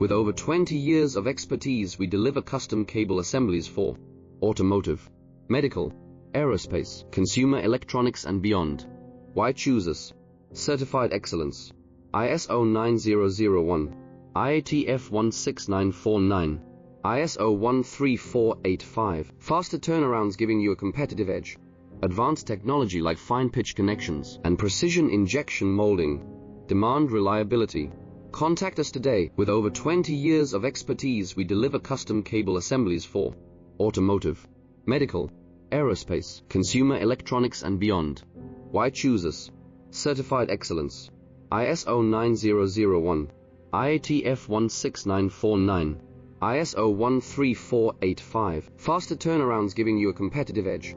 With over 20 years of expertise, we deliver custom cable assemblies for automotive, medical, aerospace, consumer electronics and beyond. Why choose us? Certified excellence. ISO 9001, IATF 16949, ISO 13485. Faster turnarounds giving you a competitive edge. Advanced technology like fine pitch connections and precision injection molding. Demand reliability. Contact us today. With over 20 years of expertise, we deliver custom cable assemblies for automotive, medical, aerospace, consumer electronics and beyond. Why choose us? Certified excellence. ISO 9001, IATF 16949, ISO 13485. Faster turnarounds giving you a competitive edge.